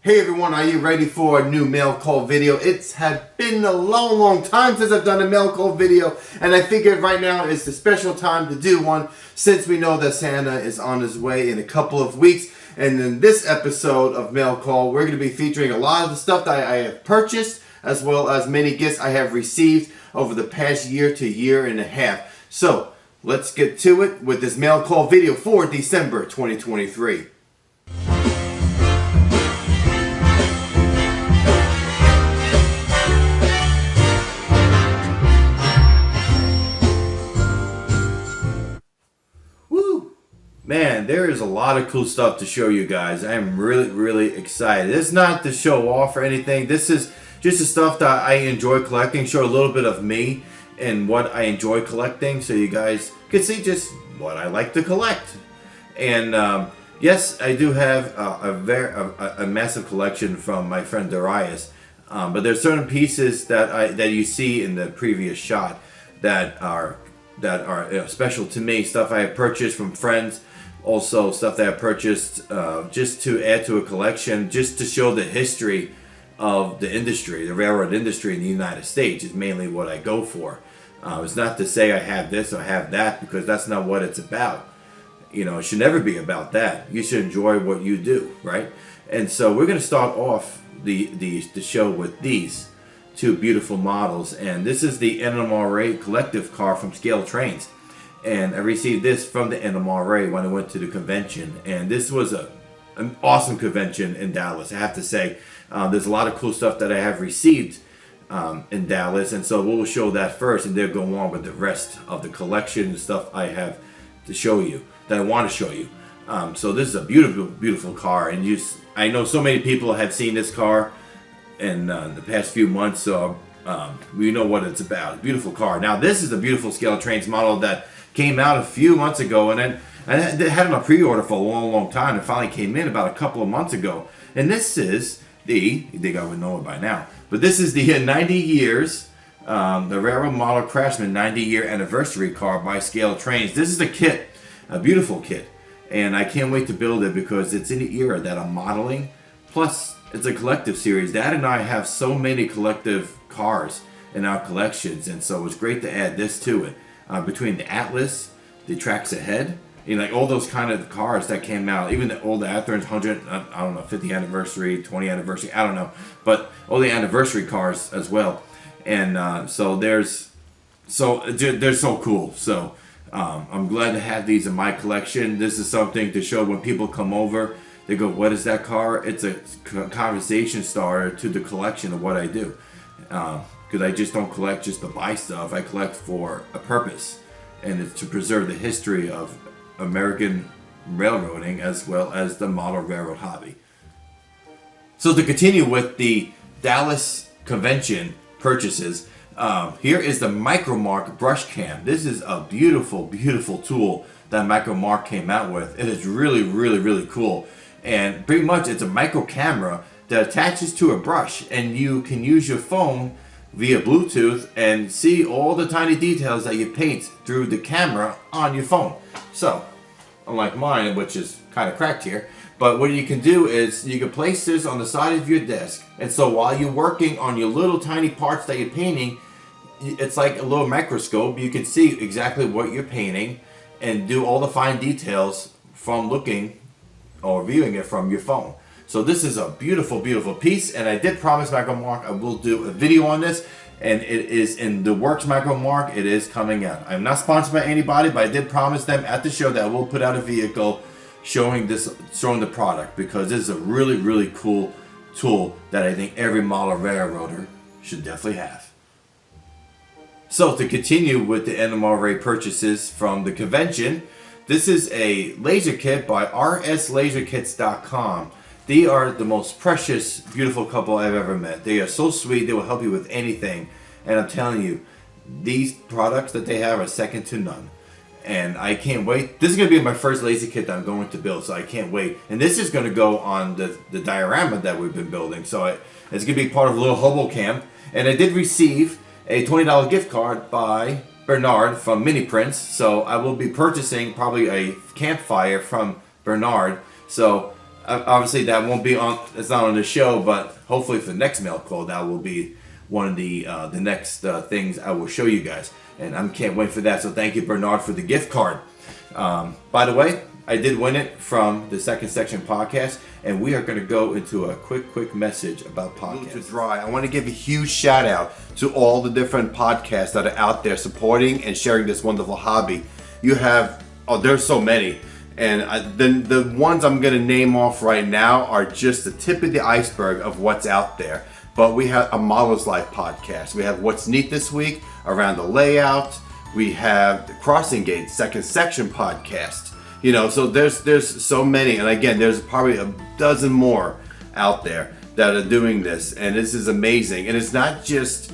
Hey everyone, are you ready for a new mail call video? It's had been a long time since I've done a mail call video, and I figured right now is the special time to do one since we know that Santa is on his way in a couple of weeks. And in this episode of Mail Call, we're going to be featuring a lot of the stuff that I have purchased, as well as many gifts I have received over the past year to year and a half. So let's get to it with this mail call video for December 2023. Man, there is a lot of cool stuff to show you guys. I am really excited. It's not to show off or anything. This is just the stuff that I enjoy collecting. Show a little bit of me and what I enjoy collecting, so you guys can see just what I like to collect. And yes, I do have a massive collection from my friend Darius. But there's certain pieces that you see in the previous shot that are special to me. Stuff I have purchased from friends. Also, stuff that I purchased just to add to a collection, just to show the history of the industry, the railroad industry in the United States is mainly what I go for. It's not to say I have this or have that, because that's not what it's about. You know, it should never be about that. You should enjoy what you do, right? And so we're going to start off the show with these two beautiful models. And this is the NMRA collective car from Scale Trains. And I received this from the NMRA when I went to the convention. And this was an awesome convention in Dallas, I have to say. There's a lot of cool stuff that I have received in Dallas. And so we'll show that first, and then go on with the rest of the collection and stuff I have to show you, that I want to show you. So this is a beautiful car. And I know so many people have seen this car in the past few months. So we know what it's about. Beautiful car. Now this is a beautiful Scale Trains model that came out a few months ago, and then I had it on pre-order for a long time, and finally came in about a couple of months ago. And this is you think I would know it by now, but this is the 90 years, the Railroad Model Craftsman 90-year anniversary car by Scale Trains. This is a kit, a beautiful kit, and I can't wait to build it because it's in the era that I'm modeling. Plus, it's a collective series. Dad and I have so many collective cars in our collections, and so it's great to add this to it. Between the Atlas, the Tracks Ahead, like all those kind of cars that came out, even the old Athearn's 100, I don't know, 50th anniversary, 20th anniversary, I don't know, but all the anniversary cars as well. And so they're so cool. So I'm glad to have these in my collection. This is something to show when people come over. They go, "What is that car?" It's a conversation starter to the collection of what I do. Because I just don't collect just to buy stuff. I collect for a purpose, and it's to preserve the history of American railroading as well as the model railroad hobby. So to continue with the Dallas convention purchases, here is the Micromark brush cam. This is a beautiful tool that Micromark came out with. It is really cool, and pretty much it's a micro camera that attaches to a brush, and you can use your phone via Bluetooth and see all the tiny details that you paint through the camera on your phone. So, unlike mine, which is kind of cracked here, but what you can do is you can place this on the side of your desk, and so while you're working on your little tiny parts that you're painting, it's like a little microscope. You can see exactly what you're painting and do all the fine details from looking or viewing it from your phone. So this is a beautiful piece, and I did promise Micromark I will do a video on this, and it is in the works. Micromark, it is coming out. I'm not sponsored by anybody, but I did promise them at the show that I will put out a vehicle showing the product, because this is a really cool tool that I think every model railroader should definitely have. So to continue with the NMRA purchases from the convention, this is a laser kit by rslaserkits.com. They are the most precious, beautiful couple I've ever met. They are so sweet. They will help you with anything. And I'm telling you, these products that they have are second to none. And I can't wait. This is going to be my first laser kit that I'm going to build, so I can't wait. And this is going to go on the diorama that we've been building. So it's going to be part of a little hobo camp. And I did receive a $20 gift card by Bernard from Mini Prints. So I will be purchasing probably a campfire from Bernard. So obviously that won't be on. It's not on the show, but hopefully for the next mail call, that will be one of the next things I will show you guys, and I can't wait for that. So thank you, Bernard, for the gift card. By the way, I did win it from the Second Section podcast, and we are going to go into a quick message about podcasts. To dry, I want to give a huge shout out to all the different podcasts that are out there supporting and sharing this wonderful hobby. You have, there's so many, and then the ones I'm going to name off right now are just the tip of the iceberg of what's out there. But we have a Model's Life podcast. We have What's Neat This Week around the layout. We have the Crossing Gate Second Section podcast. You know, so there's so many, and again, there's probably a dozen more out there that are doing this, and this is amazing. And it's not just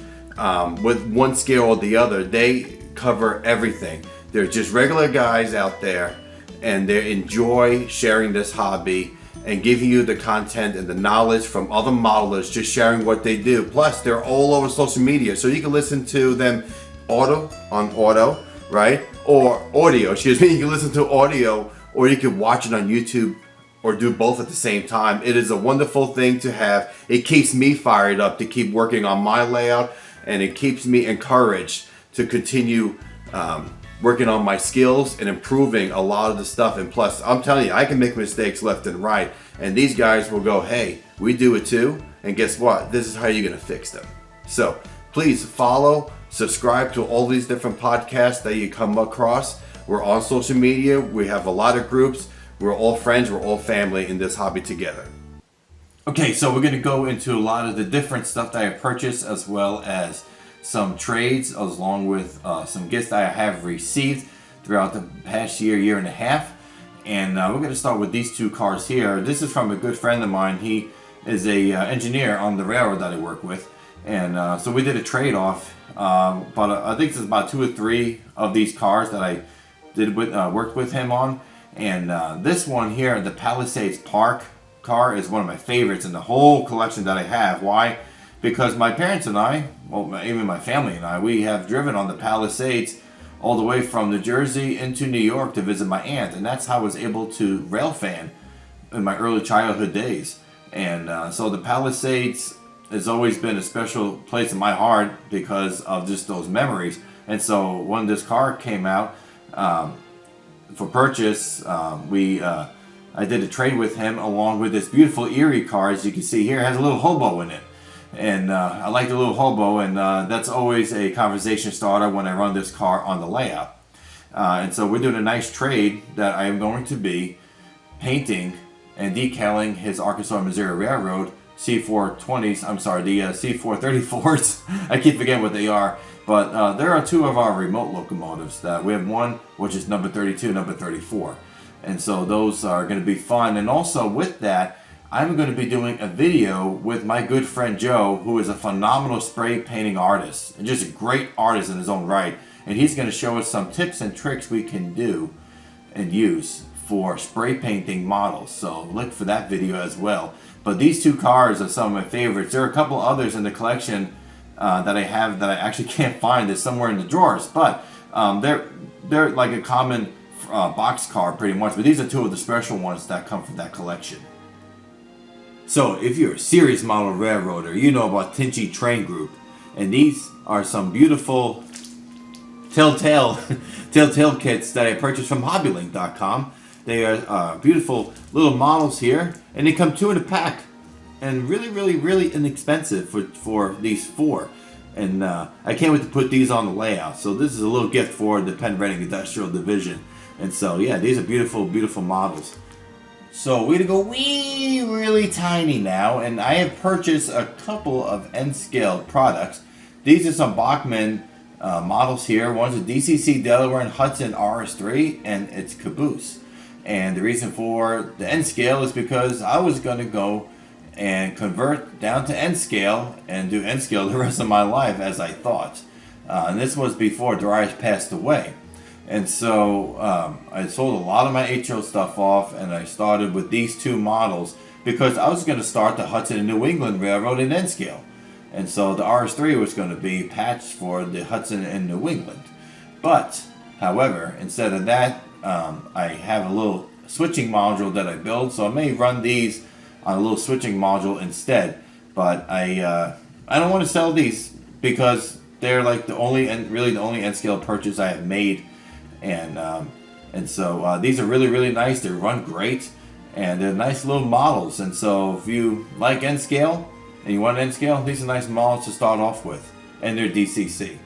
with one scale or the other. They cover everything. They're just regular guys out there, and they enjoy sharing this hobby and giving you the content and the knowledge from other modelers, just sharing what they do. Plus, they're all over social media, so you can listen to them auto, right? Or audio, excuse me. You can listen to audio, or you can watch it on YouTube, or do both at the same time. It is a wonderful thing to have. It keeps me fired up to keep working on my layout, and it keeps me encouraged to continue working on my skills and improving a lot of the stuff. And plus, I'm telling you, I can make mistakes left and right, and these guys will go, hey, we do it too, and guess what? This is how you're gonna fix them. So please follow, subscribe to all these different podcasts that you come across. We're on social media. We have a lot of groups. We're all friends. We're all family in this hobby together. Okay, so we're going to go into a lot of the different stuff that I purchased, as well as some trades, along with some gifts that I have received throughout the past year and a half. And we're going to start with these two cars here. This is from a good friend of mine. He is a engineer on the railroad that I work with. And so we did a trade-off. But I think there's about 2 or 3 of these cars that I did worked with him on. And this one here, the Palisades Park car, is one of my favorites in the whole collection that I have. Why? Because my parents and I, well, even my family and I, we have driven on the Palisades all the way from New Jersey into New York to visit my aunt. And that's how I was able to rail fan in my early childhood days. And so the Palisades has always been a special place in my heart because of just those memories. And so when this car came out for purchase, I did a trade with him along with this beautiful Erie car. As you can see here, it has a little hobo in it. And I like the little hobo, and that's always a conversation starter when I run this car on the layout. And so we're doing a nice trade that I am going to be painting and decaling his Arkansas Missouri Railroad C420s, I'm sorry, the C434s. I keep forgetting what they are. But there are 2 of our remote locomotives. That we have one, which is number 32, number 34. And so those are going to be fun. And also with that, I'm going to be doing a video with my good friend Joe, who is a phenomenal spray painting artist. And just a great artist in his own right. And he's going to show us some tips and tricks we can do and use for spray painting models. So look for that video as well. But these 2 cars are some of my favorites. There are a couple others in the collection that I have that I actually can't find. They're somewhere in the drawers. But they're like a common box car pretty much. But these are 2 of the special ones that come from that collection. So if you're a serious model railroader, you know about Tinchy Train Group. And these are some beautiful telltale kits that I purchased from hobbylink.com. They are beautiful little models here, and they come 2 in a pack, and really inexpensive for these 4. And I can't wait to put these on the layout. So this is a little gift for the Penn-Reading Industrial Division. And so yeah, these are beautiful models. So we're gonna go really tiny now, and I have purchased a couple of N-scale products. These are some Bachmann models here. One's a DCC Delaware and Hudson RS3, and it's caboose. And the reason for the N scale is because I was going to go and convert down to N scale and do N scale the rest of my life, as I thought. And this was before Darius passed away. And so I sold a lot of my HO stuff off, and I started with these 2 models because I was going to start the Hudson and New England Railroad in N scale. And so the RS3 was going to be patched for the Hudson and New England. But, however, instead of that, I have a little switching module that I build, so I may run these on a little switching module instead. But I don't want to sell these because they're like the only and really the only N scale purchase I have made, and so these are really nice. They run great, and they're nice little models. And so if you like N scale and you want N scale, these are nice models to start off with, and they're DCC.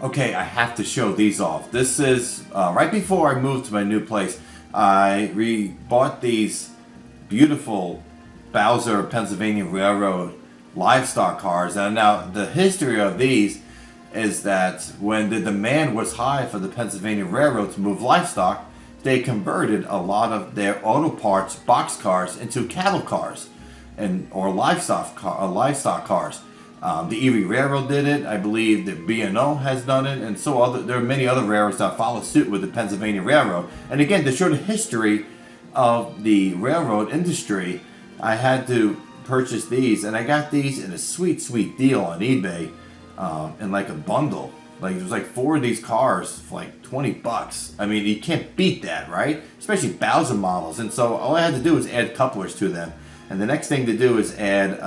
Okay, I have to show these off. This is right before I moved to my new place. I bought these beautiful Bowser Pennsylvania Railroad livestock cars. And now the history of these is that when the demand was high for the Pennsylvania Railroad to move livestock, they converted a lot of their auto parts box cars into cattle cars or livestock cars. The Erie Railroad did it. I believe the B&O has done it, and there are many other railroads that follow suit with the Pennsylvania Railroad. And again, to show the history of the railroad industry, I had to purchase these, and I got these in a sweet deal on eBay, in like a bundle. Like it was like 4 of these cars for like $20. I mean, you can't beat that, right? Especially Bowser models. And so all I had to do was add couplers to them, and the next thing to do is add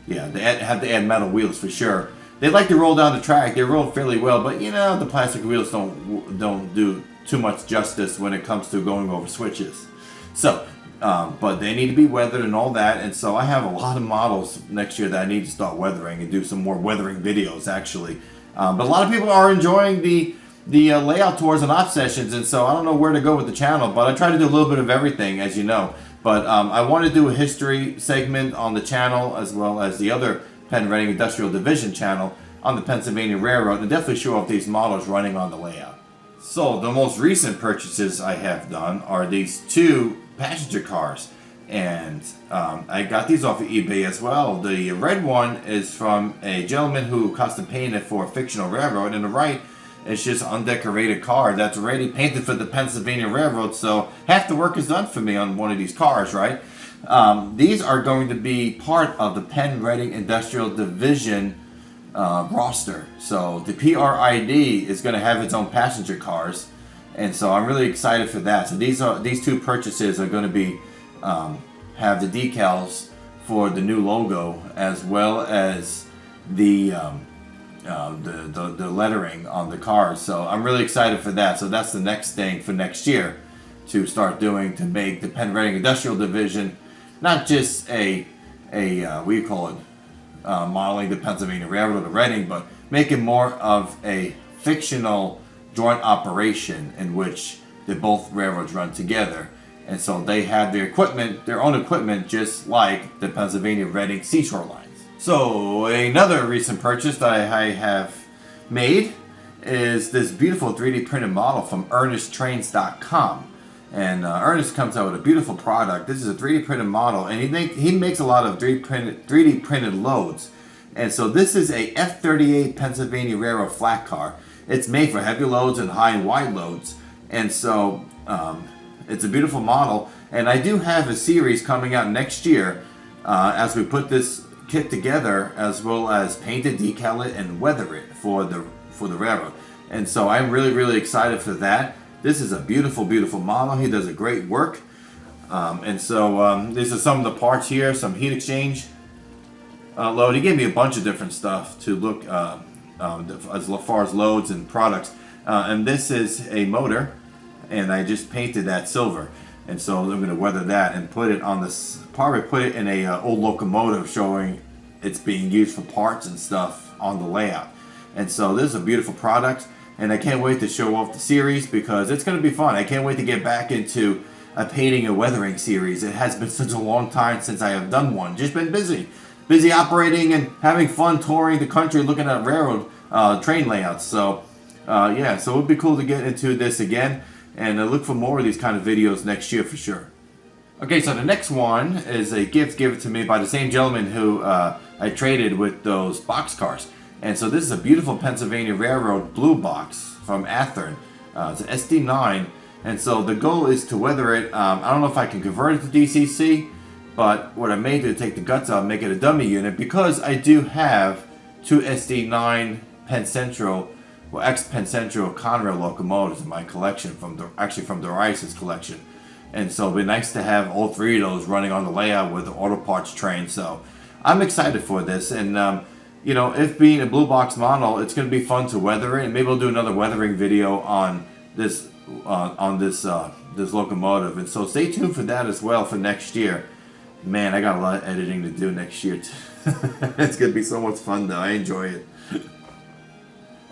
they have to add metal wheels for sure. They like to roll down the track. They roll fairly well, but you know the plastic wheels don't do too much justice when it comes to going over switches. So, but they need to be weathered and all that. And so I have a lot of models next year that I need to start weathering and do some more weathering videos actually. But a lot of people are enjoying the layout tours and op sessions, and so I don't know where to go with the channel, but I try to do a little bit of everything, as you know. But I want to do a history segment on the channel, as well as the other Penn-Reading Industrial Division channel on the Pennsylvania Railroad, and definitely show off these models running on the layout. So the most recent purchases I have done are these 2 passenger cars, and I got these off of eBay as well. The red one is from a gentleman who custom painted for a fictional railroad, and the right it's just an undecorated car that's already painted for the Pennsylvania Railroad, so half the work is done for me on one of these cars, right? These are going to be part of the Penn-Reading Industrial Division roster. So the PRID is going to have its own passenger cars, and so I'm really excited for that. So these 2 purchases are going to be have the decals for the new logo, as well as the lettering on the cars. So I'm really excited for that. So that's the next thing for next year to start doing, to make the Penn-Reading Industrial Division not just modeling the Pennsylvania Railroad of Reading, but make it more of a fictional joint operation in which both railroads run together. And so they have their own equipment, just like the Pennsylvania Reading Seashore Lines. So another recent purchase that I have made is this beautiful 3D printed model from EarnestTrains.com. And Ernest comes out with a beautiful product. This is a 3D printed model, and he makes a lot of 3D printed loads. And so this is a F38 Pennsylvania Railroad flat car. It's made for heavy loads and high and wide loads. And so it's a beautiful model. And I do have a series coming out next year as we put this kit together, as well as paint it, decal it, and weather it for the railroad. And so I'm really excited for that. This is a beautiful model. He does a great work. And so these are some of the parts here, some heat exchange load. He gave me a bunch of different stuff to look as far as loads and products. And this is a motor, and I just painted that silver. And so I'm going to weather that and put it on this, probably put it in a old locomotive, showing it's being used for parts and stuff on the layout. And so this is a beautiful product, and I can't wait to show off the series because it's going to be fun. I can't wait to get back into a painting and weathering series. It has been such a long time since I have done one. Just been busy operating and having fun touring the country, looking at railroad train layouts. So so it would be cool to get into this again. And I look for more of these kind of videos next year for sure. Okay, so the next one is a gift given to me by the same gentleman who I traded with those boxcars. And so this is a beautiful Pennsylvania Railroad blue box from Athearn. It's an SD9. And so the goal is to weather it. I don't know if I can convert it to DCC, but what I may do is take the guts out and make it a dummy unit, because I do have 2 SD9 Penn Central, ex-Penn Central Conrail locomotives in my collection, from Darius's collection. And so it'd be nice to have all three of those running on the layout with the auto parts train. So I'm excited for this. And, you know, if being a blue box model, it's going to be fun to weather it. And maybe we'll do another weathering video on this this locomotive. And so stay tuned for that as well for next year. Man, I got a lot of editing to do next year too. It's going to be so much fun though. I enjoy it.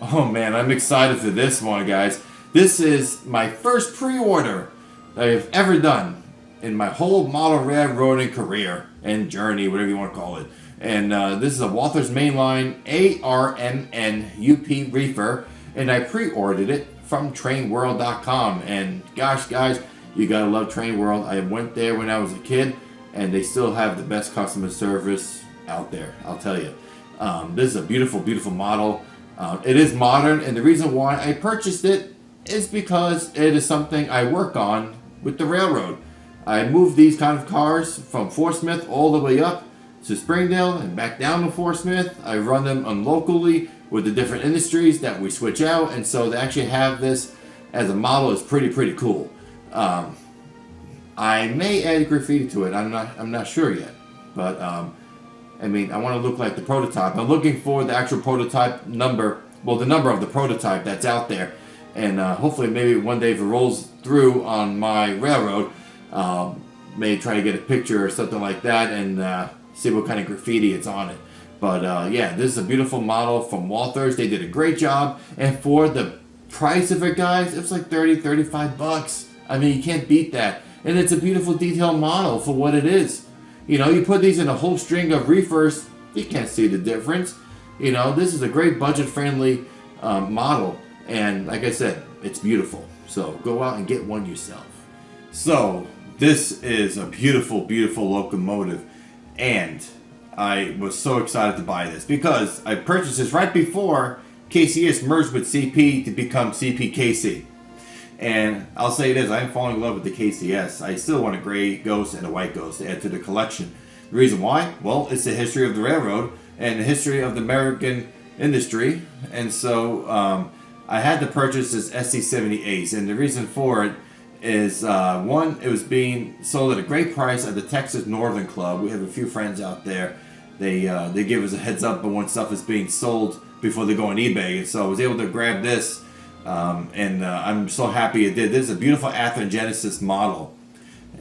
Oh man, I'm excited for this one, guys. This is my first pre-order that I've ever done in my whole model railroading career and journey, whatever you want to call it. And this is a Walther's Mainline ARMN UP Reefer, and I pre-ordered it from trainworld.com. And gosh, guys, you gotta love Train World. I went there when I was a kid, and they still have the best customer service out there, I'll tell you. This is a beautiful, beautiful model. It is modern, and the reason why I purchased it is because it is something I work on with the railroad. I move these kind of cars from Fort Smith all the way up to Springdale and back down to Fort Smith. I run them locally with the different industries that we switch out, and so to actually have this as a model is pretty cool. I may add graffiti to it. I'm not sure yet, but I mean, I want to look like the prototype. I'm looking for the actual prototype number, well, the number of the prototype that's out there. And hopefully maybe one day if it rolls through on my railroad, may try to get a picture or something like that and see what kind of graffiti it's on it. But yeah, this is a beautiful model from Walther's. They did a great job. And for the price of it, guys, it was like 30, 35 bucks. I mean, you can't beat that. And it's a beautiful detailed model for what it is. You know, you put these in a whole string of reefers, you can't see the difference. You know, this is a great budget-friendly model. And like I said, it's beautiful. So go out and get one yourself. So this is a beautiful, beautiful locomotive. And I was so excited to buy this because I purchased this right before KCS merged with CP to become CPKC. And I'll say this, I'm falling in love with the KCS. I still want a gray Ghost and a white Ghost to add to the collection. The reason why? Well, it's the history of the railroad and the history of the American industry. And so I had to purchase this SC-78s. And the reason for it is, one, it was being sold at a great price at the Texas Northern Club. We have a few friends out there. They give us a heads up on when stuff is being sold before they go on eBay. And so I was able to grab this. I'm so happy it did. This is a beautiful Athearn Genesis model,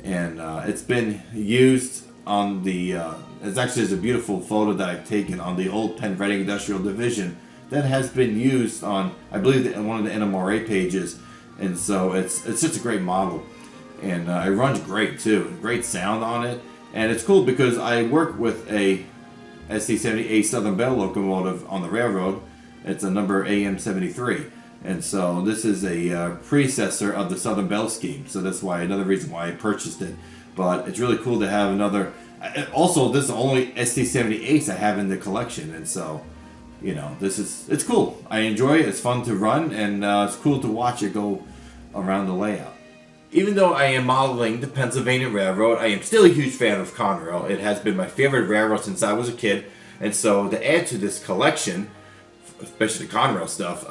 and it's been used on the. It's actually there's a beautiful photo that I've taken on the old Penn-Reading Industrial Division that has been used on, I believe, one of the NMRA pages, and so it's just a great model, and it runs great too. Great sound on it, and it's cool because I work with a SC-78 Southern Bell locomotive on the railroad. It's a number AM-73. And so this is a predecessor of the Southern Bell scheme. So that's why another reason why I purchased it. But it's really cool to have another. Also, this is the only ST-78s I have in the collection. And so, you know, it's cool. I enjoy it. It's fun to run. And it's cool to watch it go around the layout. Even though I am modeling the Pennsylvania Railroad, I am still a huge fan of Conrail. It has been my favorite railroad since I was a kid. And so to add to this collection, especially the Conrail stuff,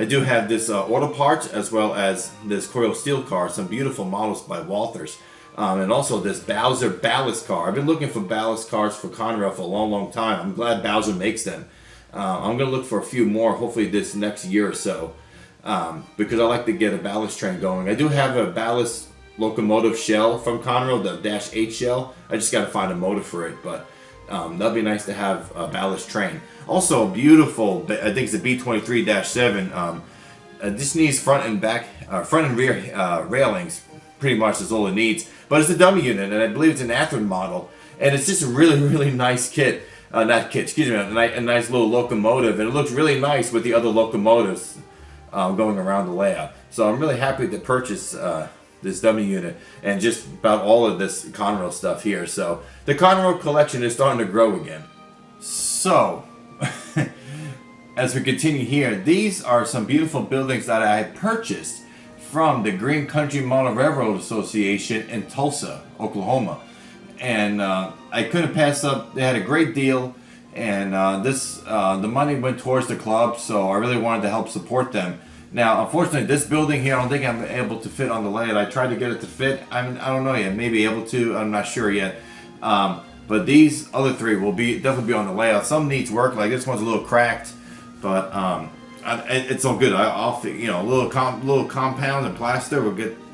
I do have this auto parts as well as this coil steel car, some beautiful models by Walther's, and also this Bowser ballast car. I've been looking for ballast cars for Conrail for a long time. I'm glad Bowser makes them. I'm going to look for a few more, hopefully this next year or so, because I like to get a ballast train going. I do have a ballast locomotive shell from Conrail, the Dash 8 shell. I just got to find a motor for it, but that'd be nice to have a ballast train. Also, beautiful, I think it's a B23-7. This needs front and rear railings, pretty much is all it needs. But it's a dummy unit, and I believe it's an Athearn model. And it's just a really nice kit. A nice little locomotive. And it looks really nice with the other locomotives going around the layout. So I'm really happy to purchase this dummy unit and just about all of this Conrail stuff here. So the Conrail collection is starting to grow again. So as we continue here, these are some beautiful buildings that I purchased from the Green Country Model Railroad Association in Tulsa, Oklahoma. And I couldn't pass up, they had a great deal, and the money went towards the club, so I really wanted to help support them. Now, unfortunately, this building here, I don't think I'm able to fit on the layout. I tried to get it to fit. I don't know yet. Maybe able to. I'm not sure yet. But these other three will definitely be on the layout. Some needs work. Like this one's a little cracked, but it's all good. I'll little compounds and plaster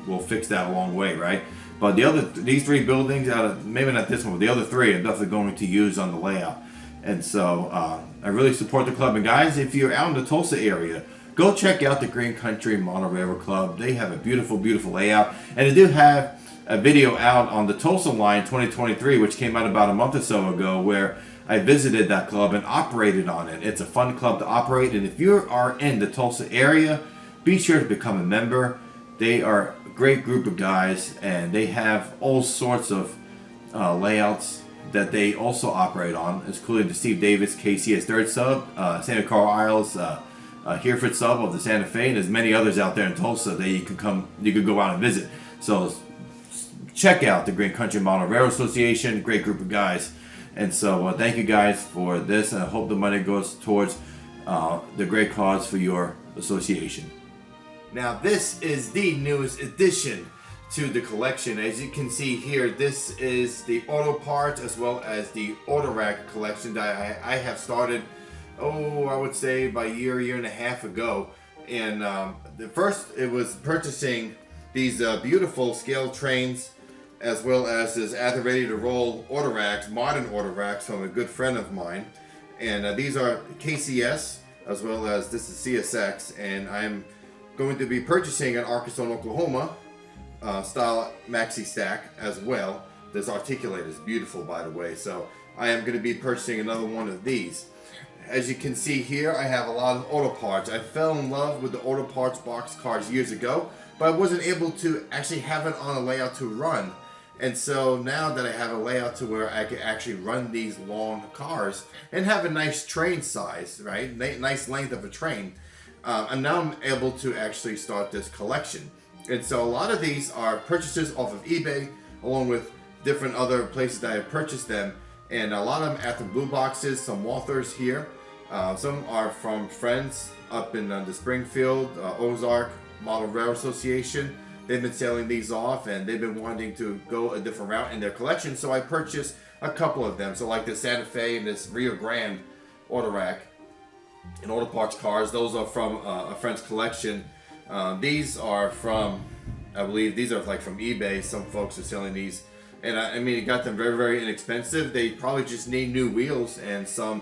we'll fix that along the way, right? But these three buildings, maybe not this one, but the other three, I'm definitely going to use on the layout. And so I really support the club. And guys, if you're out in the Tulsa area, go check out the Green Country Model Railroad Club. They have a beautiful, beautiful layout, and they do have a video out on the Tulsa line 2023, which came out about a month or so ago, where I visited that club and operated on it. It's a fun club to operate, and if you are in the Tulsa area, be sure to become a member. They are a great group of guys, and they have all sorts of layouts that they also operate on, including the Steve Davis KCS third sub, Santa Clara Isles Hereford sub of the Santa Fe, and there's many others out there in Tulsa that you could go out and visit. So check out the Green Country Model Railroad Association, great group of guys. And so thank you guys for this, and I hope the money goes towards the great cause for your association. Now, this is the newest addition to the collection. As you can see here, this is the auto parts as well as the auto rack collection that I have started, I would say about a year and a half ago. And the first, it was purchasing these beautiful scale trains, as well as this at the ready to roll auto racks, modern auto racks from a good friend of mine. And these are KCS, as well as this is CSX. And I'm going to be purchasing an Arkansas and Oklahoma style maxi stack as well. This articulator is beautiful, by the way. So I am going to be purchasing another one of these. As you can see here, I have a lot of auto parts. I fell in love with the auto parts box cars years ago, but I wasn't able to actually have it on a layout to run. And so now that I have a layout to where I can actually run these long cars and have a nice train size, right? Nice length of a train. And now I'm able to actually start this collection. And so a lot of these are purchases off of eBay, along with different other places that I have purchased them. And a lot of them at the blue boxes, some Walthers here. Some are from friends up in the Springfield, Ozark Model Railroad Association. They've been selling these off, and they've been wanting to go a different route in their collection, so I purchased a couple of them. So like the Santa Fe and this Rio Grande auto rack and auto parts cars, those are from a friend's collection. These are from, I believe these are like from eBay. Some folks are selling these, and I mean, it got them very, very inexpensive. They probably just need new wheels and some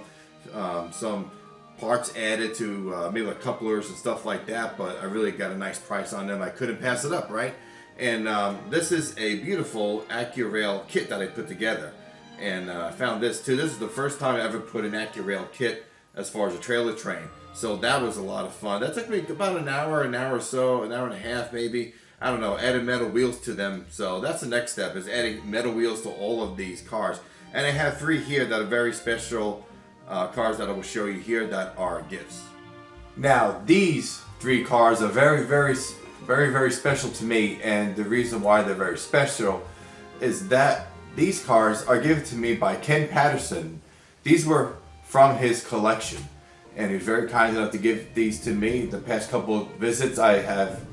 parts added to maybe like couplers and stuff like that, but I really got a nice price on them. I couldn't pass it up, right? And this is a beautiful AccuRail kit that I put together, and I found this too. This is the first time I ever put an AccuRail kit as far as a trailer train, so that was a lot of fun. That took me about an hour or so, an hour and a half maybe. I don't know, added metal wheels to them. So that's the next step, is adding metal wheels to all of these cars. And I have three here that are very special cars that I will show you here that are gifts. Now, these three cars are very, very, very, very special to me, and the reason why they're very special is that these cars are given to me by Ken Patterson. These were from his collection, and he was very kind enough to give these to me. The past couple of visits I have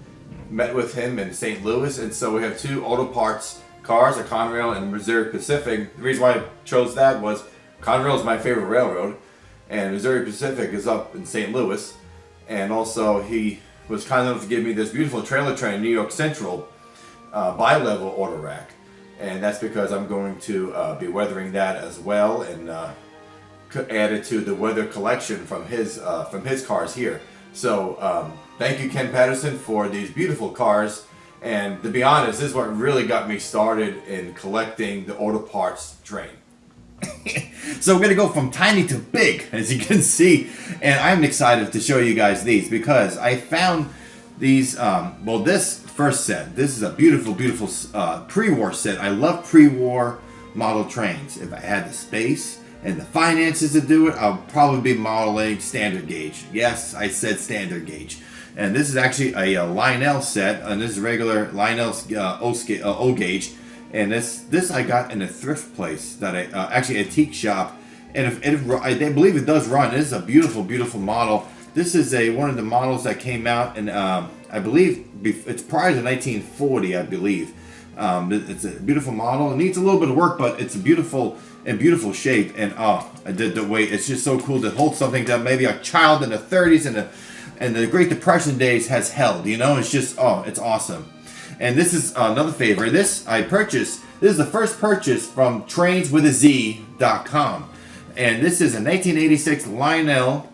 met with him in St. Louis, and so we have two auto parts cars, a Conrail and a Missouri Pacific. The reason why I chose that was Conrail is my favorite railroad, and Missouri Pacific is up in St. Louis. And also, he was kind enough to give me this beautiful trailer train, New York Central, bi-level auto rack. And that's because I'm going to be weathering that as well, and add it to the weather collection from his cars here. So thank you, Ken Patterson, for these beautiful cars. And to be honest, this is what really got me started in collecting the auto parts train. So we're going to go from tiny to big, as you can see. And I'm excited to show you guys these because I found these, this first set. This is a beautiful, beautiful pre-war set. I love pre-war model trains. If I had the space and the finances to do it, I'll probably be modeling standard gauge. Yes, I said standard gauge. And this is actually a Lionel set, and this is regular Lionel's O gauge. And this I got in a thrift place that actually antique shop, and I believe it does run. It is a beautiful, beautiful model. This is one of the models that came out, and I believe it's prior to 1940, I believe. It's a beautiful model. It needs a little bit of work, but it's a beautiful shape. And I did the way. It's just so cool to hold something that maybe a child in the 30s and the Great Depression days has held. It's just it's awesome. And this is another favorite. This I purchased. This is the first purchase from trainswithaz.com. And this is a 1986 Lionel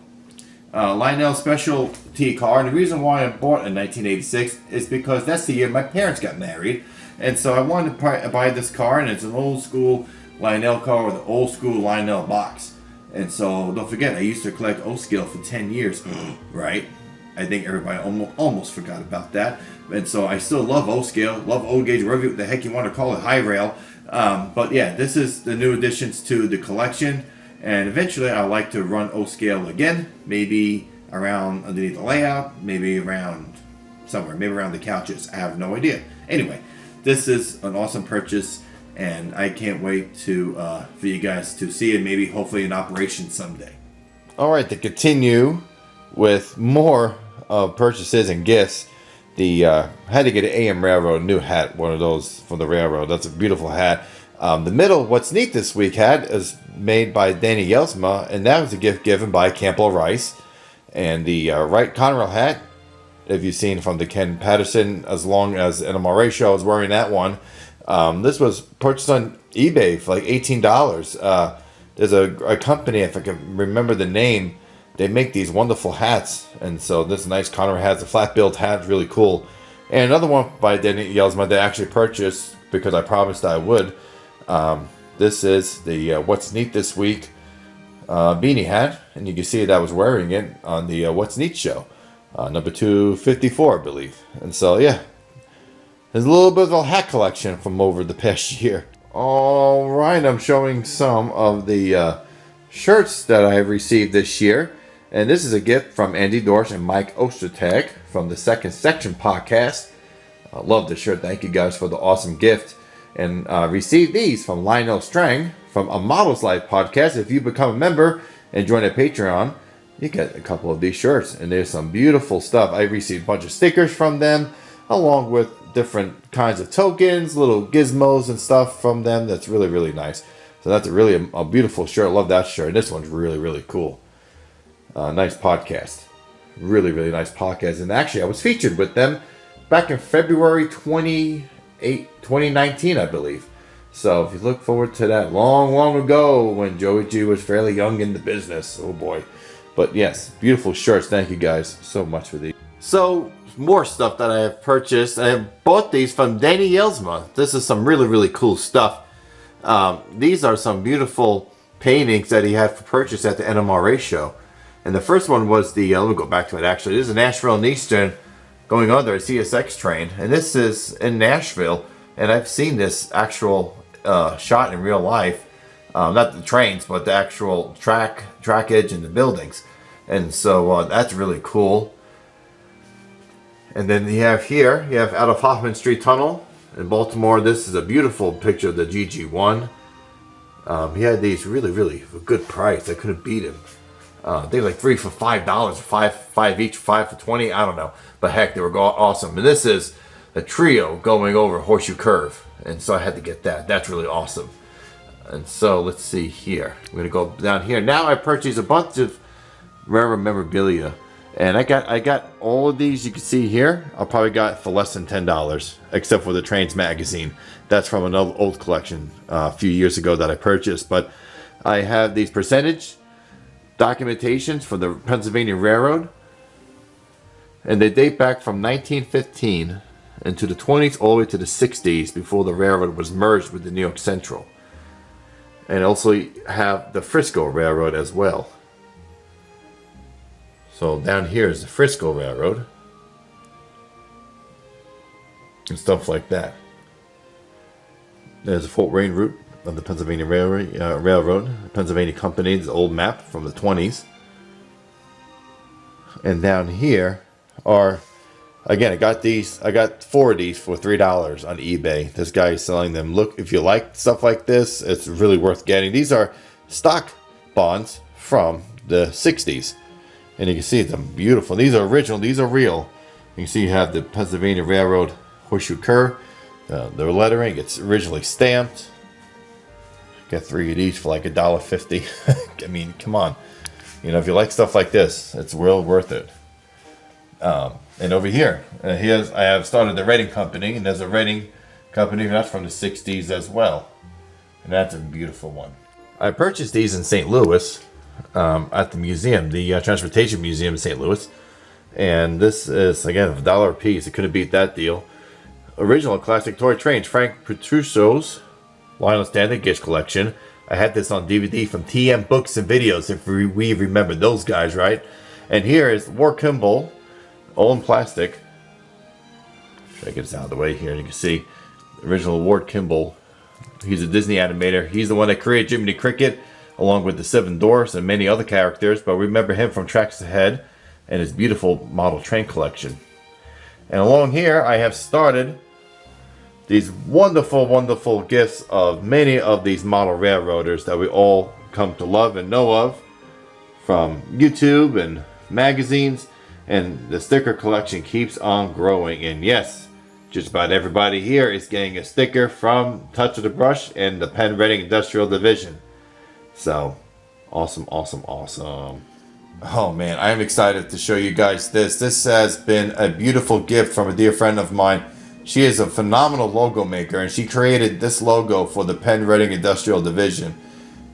specialty car. And the reason why I bought a 1986 is because that's the year my parents got married. And so I wanted to buy this car, and it's an old school Lionel car with an old school Lionel box. And so don't forget, I used to collect O-Scale for 10 years, right? I think everybody almost forgot about that. And so I still love O-Scale, love O-Gauge, whatever the heck you want to call it, high rail. But yeah, this is the new additions to the collection. And eventually I'd like to run O-Scale again, maybe around underneath the layout, maybe around somewhere, maybe around the couches. I have no idea. Anyway, this is an awesome purchase, and I can't wait for you guys to see it, maybe hopefully in operation someday. All right, to continue with more purchases and gifts, I had to get an AM Railroad new hat, one of those from the railroad. That's a beautiful hat. The middle, what's neat this week hat is made by Danny Yelsma, and that was a gift given by Campbell Rice. And the right Conrail hat, if you've seen from the Ken Patterson, as long as NMRA show, I was wearing that one. This was purchased on eBay for like $18. There's a company, if I can remember the name, they make these wonderful hats. And so this nice Conrail hat, a flat build hat, really cool. And another one by Danny Yelsma that I actually purchased because I promised I would. This is the What's Neat This Week beanie hat, and you can see that I was wearing it on the What's Neat show, number 254, I believe. And so, yeah, there's a little bit of a hat collection from over the past year. All right, I'm showing some of the shirts that I have received this year, and this is a gift from Andy Dorsch and Mike Ostertag from the Second Section podcast. I love this shirt. Thank you guys for the awesome gift. And receive these from Lionel Strang from A Model's Life podcast. If you become a member and join a Patreon, you get a couple of these shirts. And there's some beautiful stuff. I received a bunch of stickers from them, along with different kinds of tokens, little gizmos and stuff from them. That's really, really nice. So that's really a beautiful shirt. I love that shirt. And this one's really, really cool. Nice podcast. Really, really nice podcast. And actually, I was featured with them back in February 2019, I believe. So if you look forward to that long ago when Joey G was fairly young in the business. Oh boy. But yes, beautiful shirts. Thank you guys so much for these. So more stuff that I have purchased. I have bought these from Danny Yelsma. This is some really, really cool stuff. These are some beautiful paintings that he had for purchase at the NMRA show. And the first one was let me go back to it actually. This is Nashville and Eastern going under a CSX train, and this is in Nashville, and I've seen this actual shot in real life, not the trains, but the actual trackage and the buildings, and so that's really cool. And then you have out of Hoffman Street Tunnel in Baltimore. This is a beautiful picture of the GG1. He had these really, really for a good price. I couldn't beat him. They were like 3 for $5, five each, 5 for 20. I don't know, but heck, they were awesome. And this is a trio going over Horseshoe Curve, and so I had to get that. That's really awesome. And so let's see here. I'm gonna go down here. Now I purchased a bunch of rare memorabilia, and I got all of these. You can see here. I probably got for less than $10, except for the Trains magazine. That's from another old collection a few years ago that I purchased. But I have these percentage documentations for the Pennsylvania Railroad, and they date back from 1915 into the 20s all the way to the 60s before the railroad was merged with the New York Central. And also have the Frisco Railroad as well. So down here is the Frisco Railroad and stuff like that. There's a Fort Wayne route of the Pennsylvania Railroad, Pennsylvania Company, the old map from the 20s. And down here are, again, I got 4 of these for $3 on eBay. This guy is selling them. Look, if you like stuff like this, it's really worth getting. These are stock bonds from the 60s. And you can see them beautiful. These are original. These are real. You can see you have the Pennsylvania Railroad horseshoe cur. The lettering, it's originally stamped. Got 3 of each for like $1.50. I mean, come on. You know, if you like stuff like this, it's well worth it. And over here, I have started the Reading Company, and there's a Reading Company that's from the 60s as well. And that's a beautiful one. I purchased these in St. Louis at the museum, the Transportation Museum in St. Louis. And this is, again, $1 a piece. It couldn't beat that deal. Original classic toy trains, Frank Petrusso's Lionel Standing Gauge collection. I had this on DVD from TM Books and Videos, if we remember those guys, right? And here is Ward Kimball, all in plastic. Try to get this out of the way here. You can see the original Ward Kimball. He's a Disney animator. He's the one that created Jiminy Cricket, along with the Seven Dwarfs and many other characters. But remember him from Tracks Ahead and his beautiful model train collection. And along here, I have started these wonderful, wonderful gifts of many of these model railroaders that we all come to love and know of from YouTube and magazines. And the sticker collection keeps on growing. And yes, just about everybody here is getting a sticker from Touch of the Brush and the Penn-Reading Industrial Division. So, awesome, awesome, awesome. Oh man, I am excited to show you guys this. This has been a beautiful gift from a dear friend of mine. She is a phenomenal logo maker, and she created this logo for the Penn-Reading Industrial Division.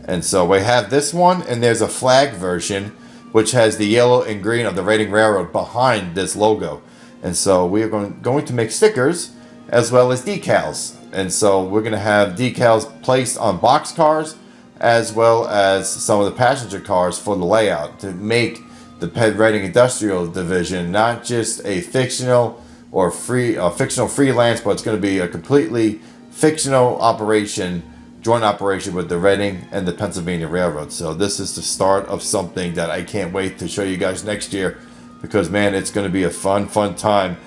And so we have this one, and there's a flag version, which has the yellow and green of the Reading Railroad behind this logo. And so we are going to make stickers as well as decals. And so we're going to have decals placed on boxcars as well as some of the passenger cars for the layout to make the Penn-Reading Industrial Division not just a fictional or fictional freelance, but it's going to be a completely fictional operation, joint operation with the Reading and the Pennsylvania Railroad. So this is the start of something that I can't wait to show you guys next year, because man, it's going to be a fun time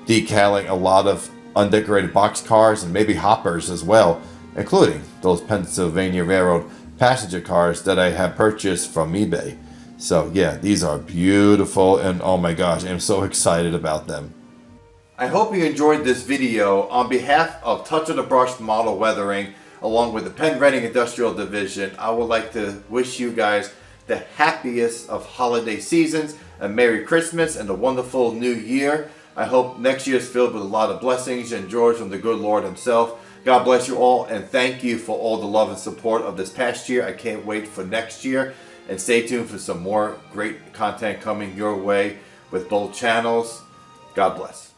decaling a lot of undecorated boxcars and maybe hoppers as well, including those Pennsylvania Railroad passenger cars that I have purchased from eBay. So yeah, these are beautiful, and oh my gosh, I'm so excited about them. I hope you enjoyed this video. On behalf of Touch of the Brush Model Weathering, along with the Penn-Reading Industrial Division, I would like to wish you guys the happiest of holiday seasons, a Merry Christmas and a wonderful New Year. I hope next year is filled with a lot of blessings and joys from the good Lord Himself. God bless you all, and thank you for all the love and support of this past year. I can't wait for next year, and stay tuned for some more great content coming your way with both channels. God bless.